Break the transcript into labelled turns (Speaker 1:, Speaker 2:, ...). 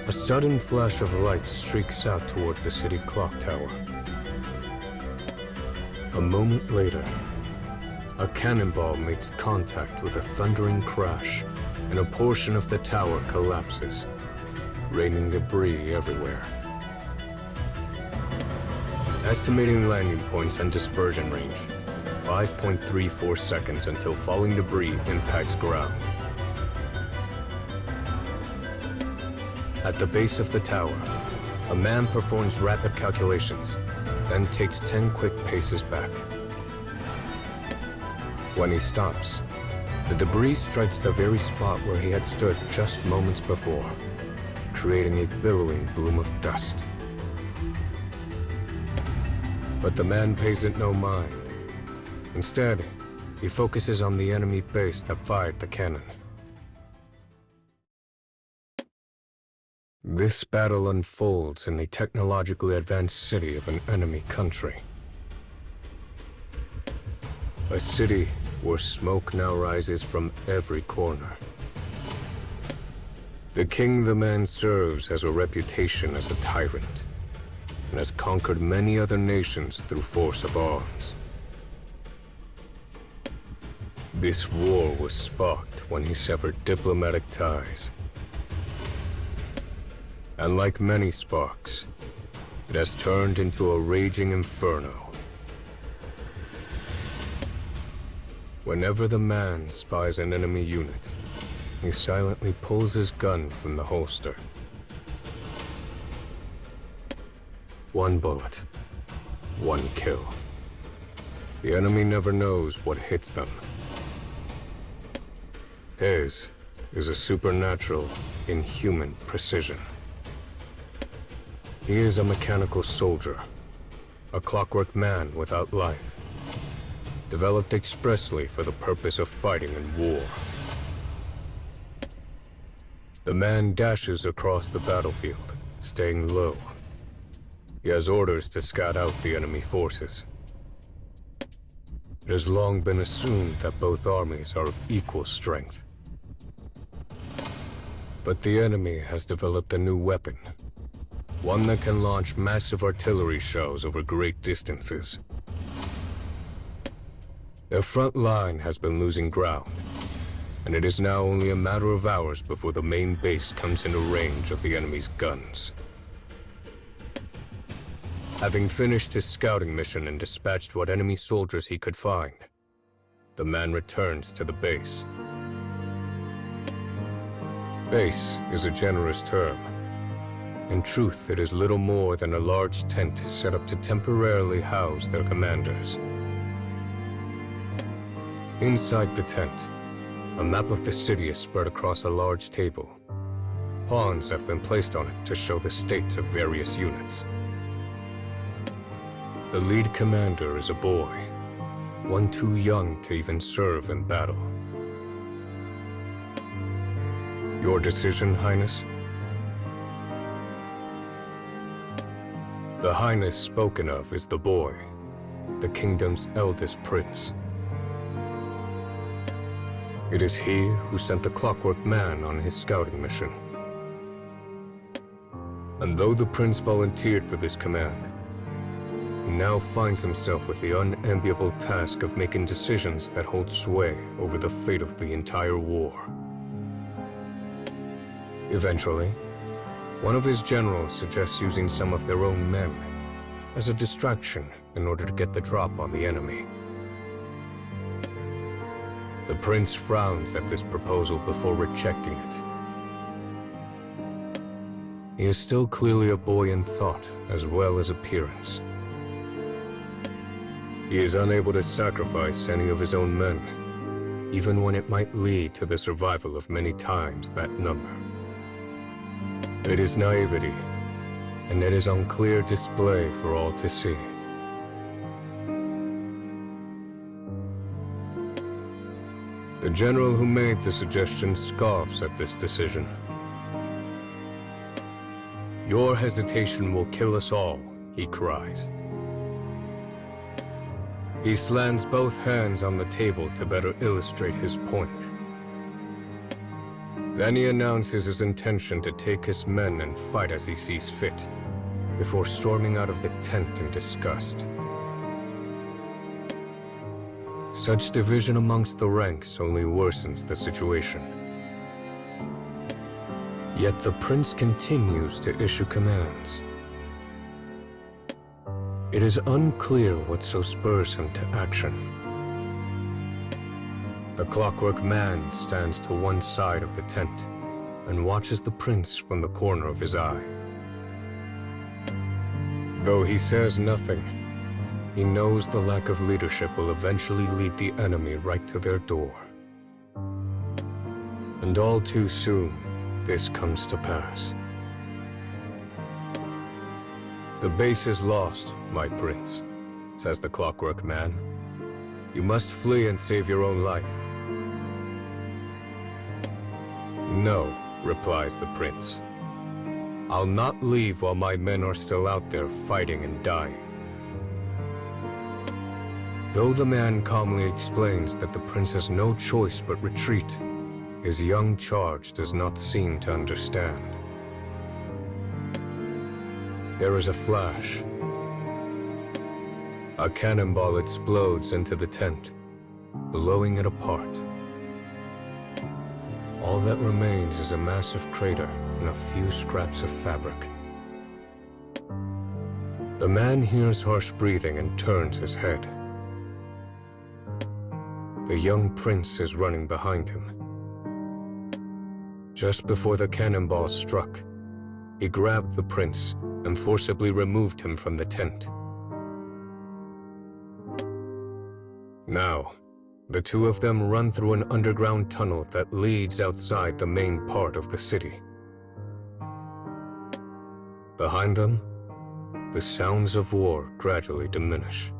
Speaker 1: A sudden flash of light streaks out toward the city clock tower. A moment later, a cannonball makes contact with a thundering crash, and a portion of the tower collapses, raining debris everywhere. Estimating landing points and dispersion range, 5.34 seconds until falling debris impacts ground. At the base of the tower, a man performs rapid calculations, then takes 10 quick paces back. When he stops, the debris strikes the very spot where he had stood just moments before, creating a billowing plume of dust. But the man pays it no mind. Instead, he focuses on the enemy base that fired the cannon. This battle unfolds in a technologically advanced city of an enemy country. A city where smoke now rises from every corner. The king the man serves has a reputation as a tyrant, and has conquered many other nations through force of arms. This war was sparked when he severed diplomatic ties. And like many sparks, it has turned into a raging inferno. Whenever the man spies an enemy unit, he silently pulls his gun from the holster. One bullet, one kill. The enemy never knows what hits them. His is a supernatural, inhuman precision. He is a mechanical soldier, a clockwork man without life, developed expressly for the purpose of fighting in war. The man dashes across the battlefield, staying low. He has orders to scout out the enemy forces. It has long been assumed that both armies are of equal strength. But the enemy has developed a new weapon. One that can launch massive artillery shells over great distances. Their front line has been losing ground, and it is now only a matter of hours before the main base comes into range of the enemy's guns. Having finished his scouting mission and dispatched what enemy soldiers he could find, the man returns to the base. Base is a generous term. In truth, it is little more than a large tent set up to temporarily house their commanders. Inside the tent, a map of the city is spread across a large table. Pawns have been placed on it to show the state of various units. The lead commander is a boy, one too young to even serve in battle. Your decision, Highness? The Highness spoken of is the boy, the kingdom's eldest prince. It is he who sent the clockwork man on his scouting mission. And though the prince volunteered for this command, he now finds himself with the unenviable task of making decisions that hold sway over the fate of the entire war. Eventually, one of his generals suggests using some of their own men as a distraction in order to get the drop on the enemy. The prince frowns at this proposal before rejecting it. He is still clearly a boy in thought as well as appearance. He is unable to sacrifice any of his own men, even when it might lead to the survival of many times that number. It is naivety, and it is on clear display for all to see. The general who made the suggestion scoffs at this decision. "Your hesitation will kill us all," he cries. He slams both hands on the table to better illustrate his point. Then he announces his intention to take his men and fight as he sees fit, before storming out of the tent in disgust. Such division amongst the ranks only worsens the situation. Yet the prince continues to issue commands. It is unclear what so spurs him to action. The clockwork man stands to one side of the tent and watches the prince from the corner of his eye. Though he says nothing, he knows the lack of leadership will eventually lead the enemy right to their door. And all too soon, this comes to pass. "The base is lost, my prince," says the clockwork man. "You must flee and save your own life." "No," replies the prince. "I'll not leave while my men are still out there fighting and dying." Though the man calmly explains that the prince has no choice but retreat, his young charge does not seem to understand. There is a flash. A cannonball explodes into the tent, blowing it apart. All that remains is a massive crater and a few scraps of fabric. The man hears harsh breathing and turns his head. The young prince is running behind him. Just before the cannonball struck, he grabbed the prince and forcibly removed him from the tent. Now, the two of them run through an underground tunnel that leads outside the main part of the city. Behind them, the sounds of war gradually diminish.